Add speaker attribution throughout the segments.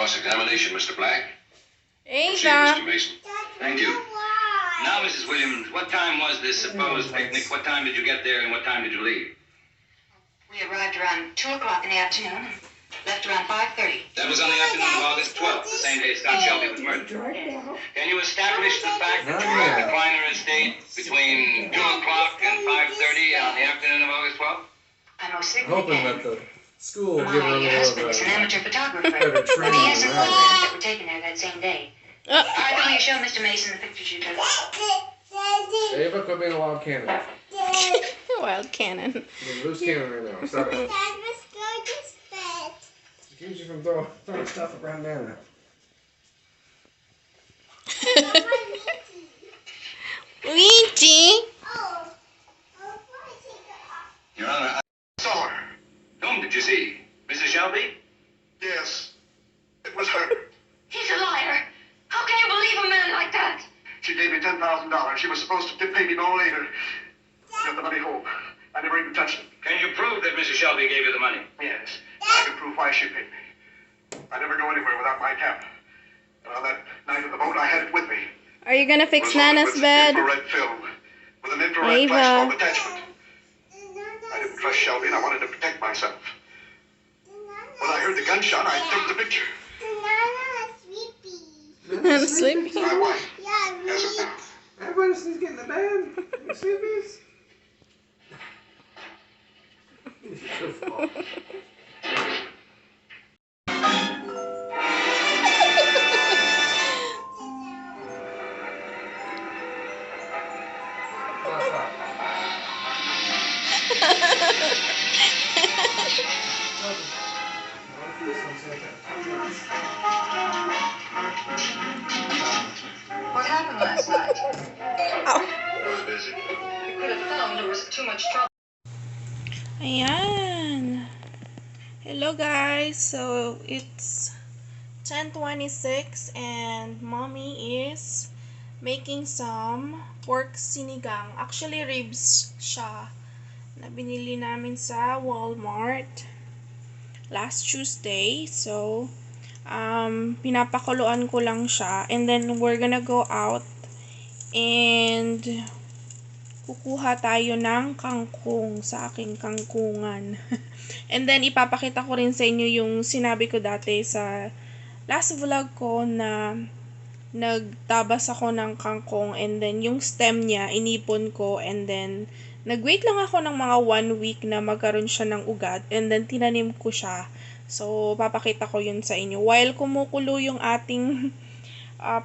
Speaker 1: cross-examination, Mr. Black. Proceed,
Speaker 2: Ava.
Speaker 1: Mr. Mason.
Speaker 3: Thank you. Now, Mrs. Williams, what time was this supposed picnic? What time did you get there and what time did you leave?
Speaker 4: We arrived around 2 o'clock in the afternoon and left around 5:30.
Speaker 3: That was on the afternoon of August 12th, the same day Scott Shelby was murdered. Can you establish the fact that you were at the Kleiner estate between 2 o'clock and 5:30 on the afternoon of August 12th?
Speaker 4: I most
Speaker 5: I'm
Speaker 4: certainly
Speaker 5: hoping that
Speaker 4: can.
Speaker 5: the school will give her a
Speaker 4: My
Speaker 5: little
Speaker 4: husband is an
Speaker 5: of
Speaker 4: amateur photographer,
Speaker 5: better
Speaker 4: but
Speaker 5: training
Speaker 4: he has some
Speaker 5: than
Speaker 4: photographs
Speaker 5: that.
Speaker 4: that were taken there that same day. All right, then will you show Mr. Mason the pictures you took?
Speaker 5: Ava, quit being a wild cannon.
Speaker 2: Wild cannon.
Speaker 5: You're a loose cannon right now. Stop it. It keeps you from throwing stuff around there.
Speaker 2: Luigi.
Speaker 3: Your Honor, I saw her. Whom did you see? Mrs. Shelby?
Speaker 1: Yes, it was her.
Speaker 4: He's a liar. How can you believe a man like that?
Speaker 1: She gave me $10,000. She was supposed to pay me no later. I got the money home. I never even touched it.
Speaker 3: Can you prove that Mrs. Shelby gave you the money?
Speaker 1: Yes, I can prove why she paid me. I never go anywhere without my cap. And on that night of the vote, I had it with me.
Speaker 2: Are you gonna
Speaker 1: It
Speaker 2: fix
Speaker 1: was loaded
Speaker 2: Nana's
Speaker 1: with
Speaker 2: bed?
Speaker 1: infrared film with an infrared
Speaker 2: Ava.
Speaker 1: flash bulb attachment. I didn't trust Shelby, and I wanted to protect myself. When I heard the gunshot, I took the picture.
Speaker 2: I'm sleepy.
Speaker 1: My wife has it now.
Speaker 5: Everybody's getting the bed. You sleepies?
Speaker 4: What happened last night?
Speaker 1: I was busy.
Speaker 4: You could have filmed. There was too much trouble.
Speaker 2: Ayan. Hello guys. So it's 10:26 and mommy is making some pork sinigang. Actually ribs siya na binili namin sa Walmart last Tuesday. So pinapakuluan ko lang siya and then we're gonna go out and kukuha tayo ng kangkong sa aking kangkungan. And then ipapakita ko rin sa inyo yung sinabi ko dati sa last vlog ko na nagtabas ako ng kangkong and then yung stem niya inipon ko and then nag-wait lang ako ng mga 1 week na magkaroon siya ng ugat and then tinanim ko siya. So papakita ko yun sa inyo while kumukulo yung ating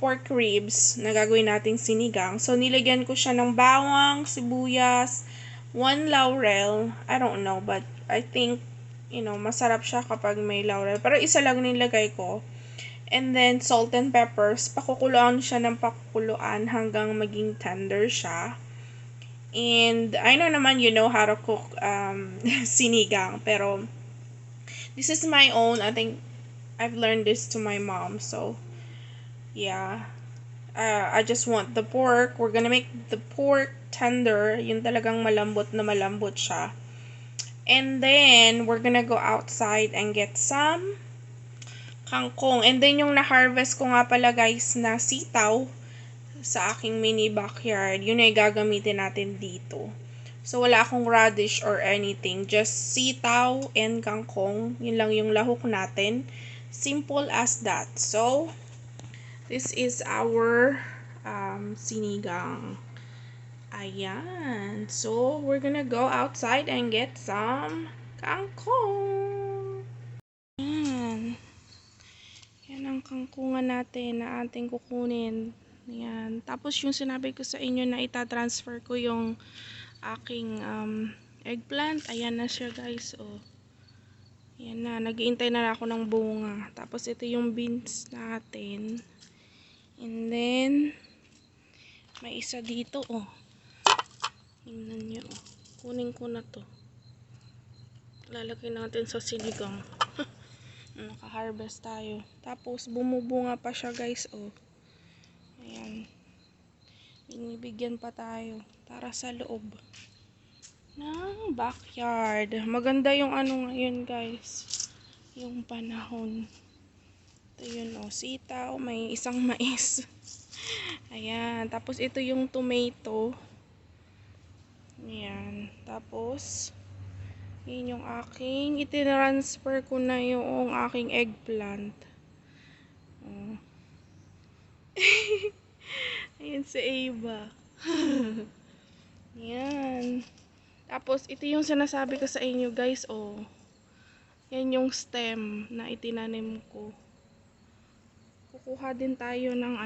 Speaker 2: pork ribs na gagawin nating sinigang. So nilagyan ko siya ng bawang, sibuyas, 1 laurel. I don't know but I think masarap siya kapag may laurel. Pero isa lang nilagay ko. And then salt and peppers. Pakukuluan siya ng pakukuluan hanggang maging tender siya. And I know naman you know how to cook sinigang. Pero this is my own. I think I've learned this to my mom. So yeah. I just want the pork. We're gonna make the pork tender. Yung talagang malambot na malambot siya. And then we're gonna go outside and get some kangkong. And then yung na-harvest ko nga pala guys na sitaw sa aking mini backyard. Yun ay gagamitin natin dito. So wala akong radish or anything. Just sitaw and kangkong. Yun lang yung lahok natin. Simple as that. So this is our sinigang. Ayan. So we're gonna go outside and get some kangkong. Ayan. Yan ang kangkungan natin na ating kukunin. Ayan. Tapos yung sinabi ko sa inyo na itatransfer ko yung aking eggplant. Ayan na siya guys. Oh. Ayan na. Nag-iintay na ako ng bunga. Tapos ito yung beans natin. And then may isa dito oh. Tingnan nyo oh. Kunin ko na to. Lalagay natin sa sinigang. Naka-harvest tayo. Tapos bumubunga pa siya guys oh. Ayan. Binibigyan pa tayo. Tara sa loob ng backyard. Maganda yung ano ngayon guys. Yung panahon. Ito yun, oh, sitaw. May isang mais. Ayan. Tapos, ito yung tomato. Ayan. Tapos, yun yung aking, itinransfer ko na yung aking eggplant. Oh. Ayan si Ava. Ayan. Tapos, ito yung sinasabi ko sa inyo, guys, oh. Yan yung stem na itinanim ko. Kukuha din tayo ng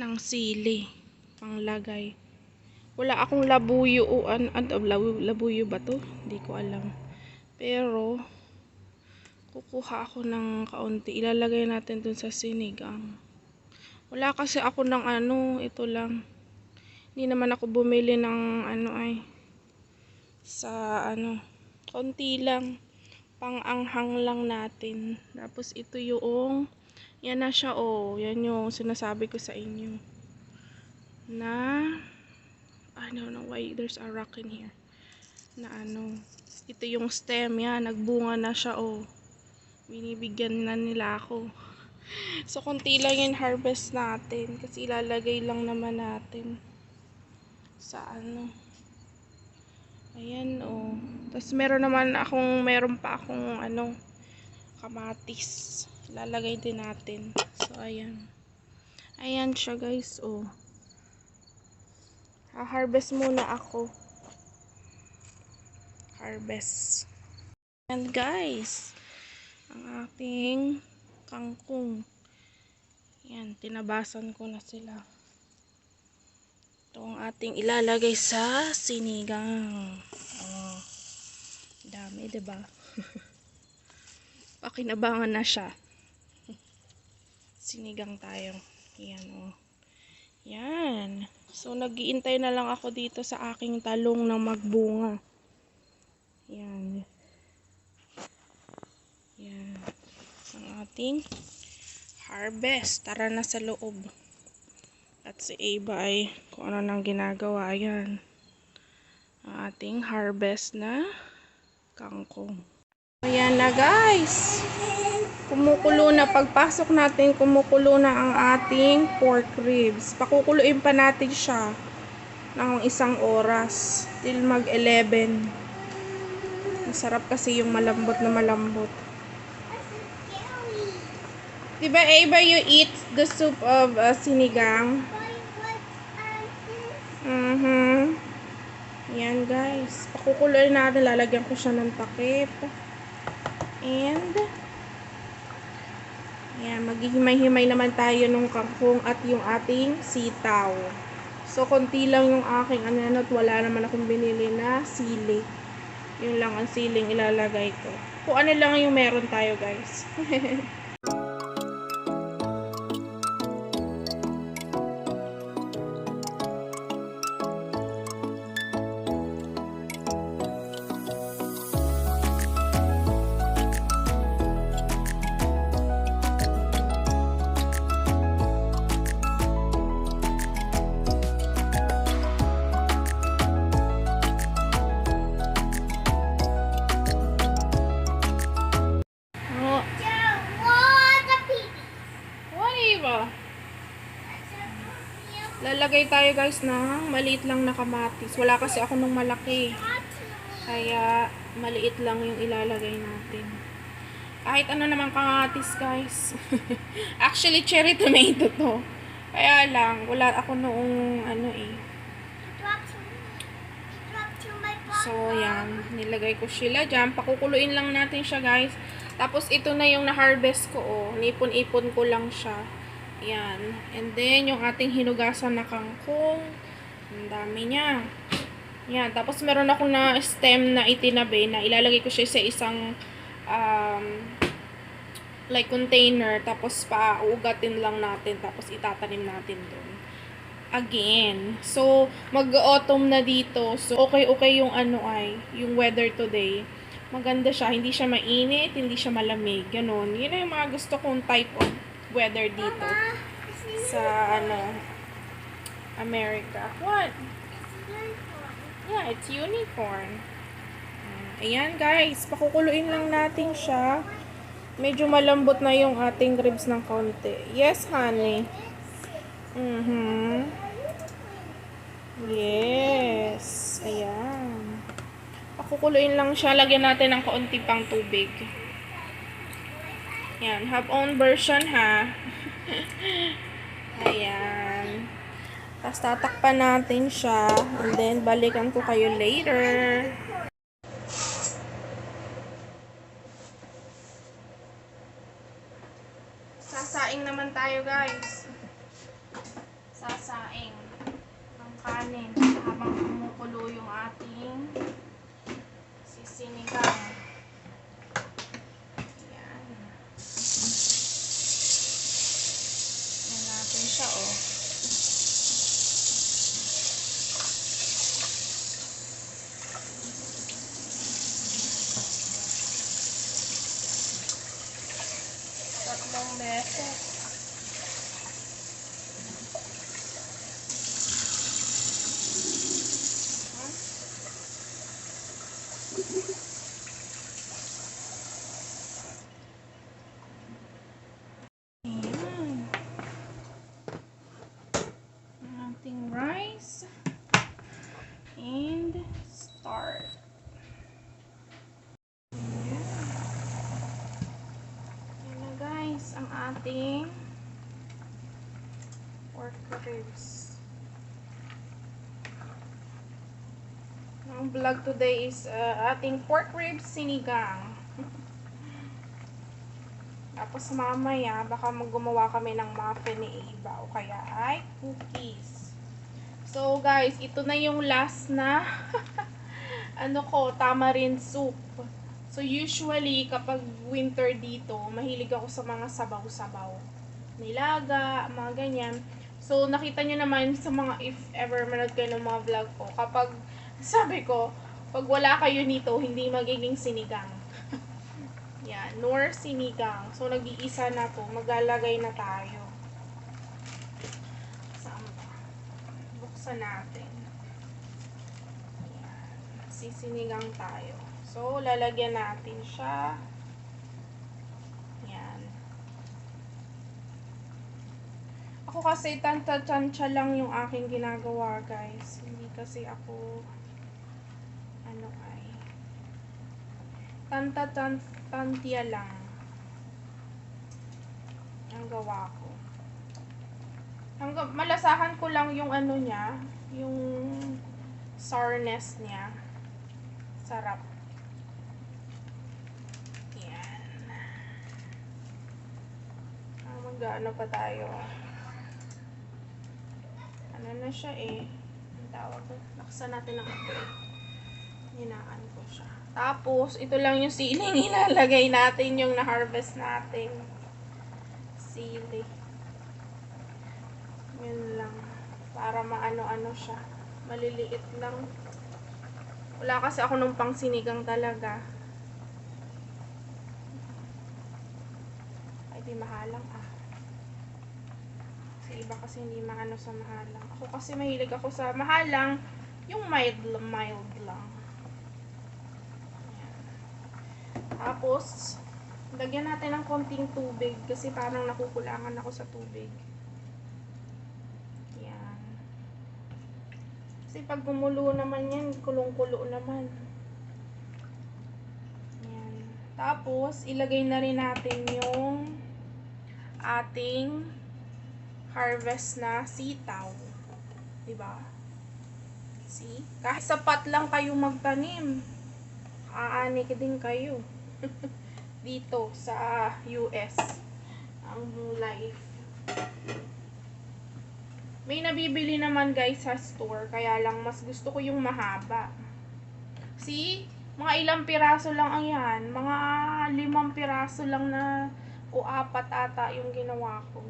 Speaker 2: ng sili. Panglagay. Wala akong labuyo o labuyo ba to? Hindi ko alam. Pero, kukuha ako ng kaunti. Ilalagay natin dun sa sinigang. Wala kasi ako ng ito lang. Hindi naman ako bumili ng sa konti lang. Pang-anghang lang natin. Tapos ito yung, yan na siya, oh. Yan yung sinasabi ko sa inyo. Na, I don't know why there's a rock in here. Na ito yung stem, yan. Nagbunga na siya, oh. Binibigyan na nila ako. So, konti lang yung harvest natin. Kasi ilalagay lang naman natin sa ayan, oh. Tapos meron pa akong kamatis. Lalagay din natin. So, ayan. Ayan siya, guys, oh. Ha-harvest muna ako. Harvest. And guys, ang ating kangkong. Ayan, tinabasan ko na sila. Ito ang ating ilalagay sa sinigang. Oh, dami, diba? Pakinabangan na siya. Sinigang tayo. Yan, oh. Yan. So, nag-iintay na lang ako dito sa aking talong na magbunga. Yan. Yan. Ang ating harvest. Tara na sa loob. At si Ava ay kung ano nang ginagawa. Yan. Ang ating harvest na kangkong. Ayan na, guys. Kumukulo na. Pagpasok natin, kumukulo na ang ating pork ribs. Pakukuluin pa natin siya ng 1 oras. Till mag-11. Masarap kasi yung malambot na malambot. Diba, Ava, you eat the soup of sinigang? Yan, guys. Pakukuluin natin. Lalagyan ko siya ng takip. And, yan, maghihimay-himay naman tayo nung kangkong at yung ating sitaw. So, konti lang yung aking at wala naman akong binili na sili. Yun lang ang siling ilalagay ko. Kung ano lang yung meron tayo, guys. Lalagay tayo, guys, ng maliit lang na kamatis. Wala kasi ako nung malaki. Kaya maliit lang yung ilalagay natin. Kahit ano naman kamatis, guys. Actually, cherry tomato to. Kaya lang, wala ako noong So, yan. Nilagay ko sila dyan. Pakukuluin lang natin siya, guys. Tapos, ito na yung na-harvest ko, oh. Nipon-ipon ko lang siya. Yan. And then, yung ating hinugasan na kangkong. Ang dami niya. Yan. Tapos, meron ako na stem na itinabi na ilalagay ko siya sa isang like container. Tapos, pauugatin lang natin. Tapos, itatanim natin doon. Again. So, mag-autumn na dito. So, okay yung yung weather today. Maganda siya. Hindi siya mainit. Hindi siya malamig. Ganon. Yun na yung mga gusto kong type of weather dito sa America. What? Yeah, it's unicorn. Ayan, guys, pakukuluin lang natin siya Medyo malambot na yung ating ribs ng konti. Yes, honey. Yes. Ayan. Pakukuluin lang siya. Lagyan natin ng kaunti pang tubig. Yan. Have own version, ha. Ayan. Tapos tatakpan natin siya. And then, balikan ko kayo later. Sasaing naman tayo, guys. Sasaing ng kanin habang kumukulo yung ating sisinigang. Ayan. Ayan natin siya, oh. Tatlong beses. Ayan. Ang ating rice. And start. Ang ating pork ribs. Ang vlog today is ating pork ribs sinigang. Tapos mamaya baka gumawa kami ng muffin ni Eva o kaya ay cookies. So guys, ito na yung last na tamarind soup. So, usually, kapag winter dito, mahilig ako sa mga sabaw-sabaw. Nilaga, mga ganyan. So, nakita nyo naman sa mga, if ever manood kayo ng mga vlog ko, kapag, sabi ko, pag wala kayo nito, hindi magiging sinigang. Yan, nor sinigang. So, nag-iisa na to. Maglalagay na tayo. Saan ba? Buksan natin. Yan. Sisinigang tayo. So, lalagyan natin siya. Yan. Ako kasi tanta-tantsa lang yung aking ginagawa, guys. Hindi kasi ako tanta-tantya lang ang gawa ko. Malasahan ko lang yung niya, yung sourness niya. Sarap. Mag-ano pa tayo. Ano na siya eh. Ang tawag ko. Laksan natin ng apoy. Hinaan ko siya. Tapos, ito lang yung siling ilalagay natin yung na-harvest natin. Sili. Yun lang. Para maano-ano siya. Maliliit lang. Wala kasi ako nung pang sinigang talaga. Ay, di mahalang iba kasi hindi maano sa mahalang. Ako kasi mahilig ako sa mahalang, yung mild lang. Ayan. Tapos, lagyan natin ng konting tubig kasi parang nakukulangan ako sa tubig. Ayan. Kasi pag gumulo naman yan, kulong-kulo naman. Ayan. Tapos, ilagay na rin natin yung ating harvest na sitaw. Diba? See? Kahit sapat lang kayo magtanim, aanik din kayo. Dito sa US. Ang life. May nabibili naman guys sa store, kaya lang mas gusto ko yung mahaba. See? Mga ilang piraso lang ayan. Mga 5 piraso lang na o 4 ata yung ginawa ko.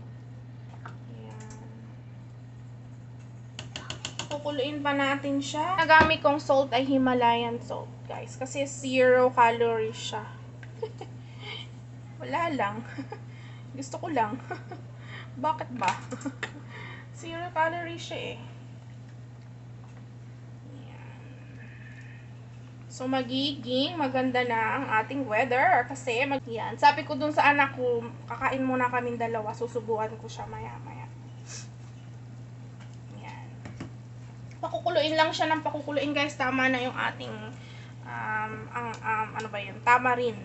Speaker 2: Kukuluin pa natin siya. Nagamit kong salt ay Himalayan salt, guys. Kasi 0 calories siya. Wala lang. Gusto ko lang. Bakit ba? 0 calories siya eh. Ayan. So, magiging maganda na ang ating weather kasi yan. Sabi ko dun sa anak ko, kakain muna kaming dalawa. Susubuan ko siya maya-maya. Yan. Pakukuluin lang siya ng pakukuluin, guys. Tama na yung ating ano ba yun? Tamarin.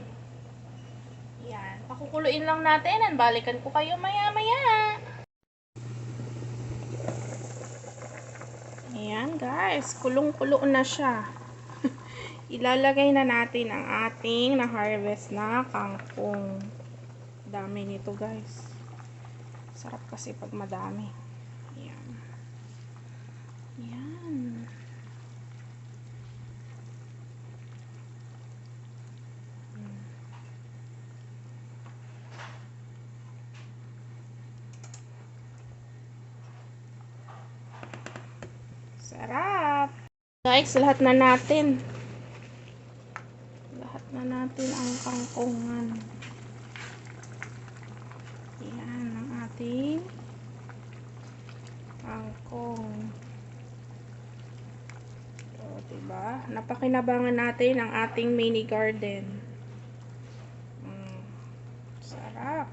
Speaker 2: Yan. Pakukuluin lang natin and balikan ko kayo maya-maya. Ayan, guys. Kulong-kulo na siya. Ilalagay na natin ang ating na-harvest na kangkong. Dami nito, guys. Sarap kasi pag madami. Ayan. Ayan. Sarap! Guys, lahat na natin ang kangkungan. Yan ang ating kangkong. So, diba? Napakinabangan natin ang ating mini garden. Sarap.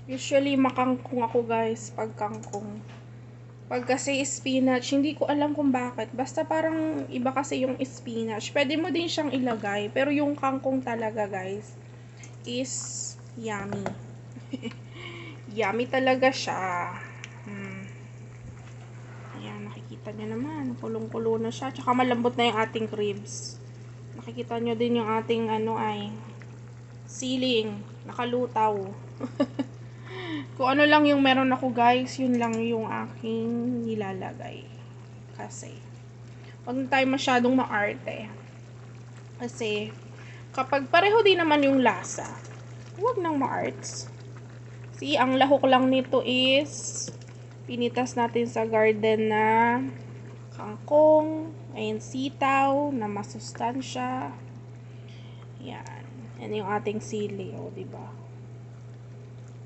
Speaker 2: Usually, makangkong ako, guys, pag kangkong. Pag kasi spinach, hindi ko alam kung bakit. Basta parang iba kasi yung spinach. Pwede mo din siyang ilagay. Pero yung kangkong talaga, guys, is yummy. Yummy talaga siya. Ayan, nakikita nyo naman. Kulong-kulo na siya. Tsaka malambot na yung ating ribs. Nakikita nyo din yung ating ceiling. Nakalutaw. Kung ano lang yung meron ako, guys, yun lang yung aking nilalagay. Kasi, huwag na tayo masyadong maarte. Kasi, kapag pareho din naman yung lasa, huwag nang maarts. See, ang lahok lang nito is, pinitas natin sa garden na kangkong, ayun, sitaw, na masustansya. Yan. Yan yung ating sili, o, diba?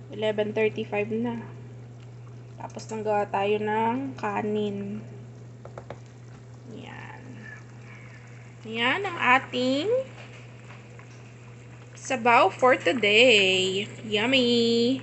Speaker 2: 11:35 na. Tapos nanggawa tayo ng kanin. Yan. Yan ang ating sabaw for today. Yummy!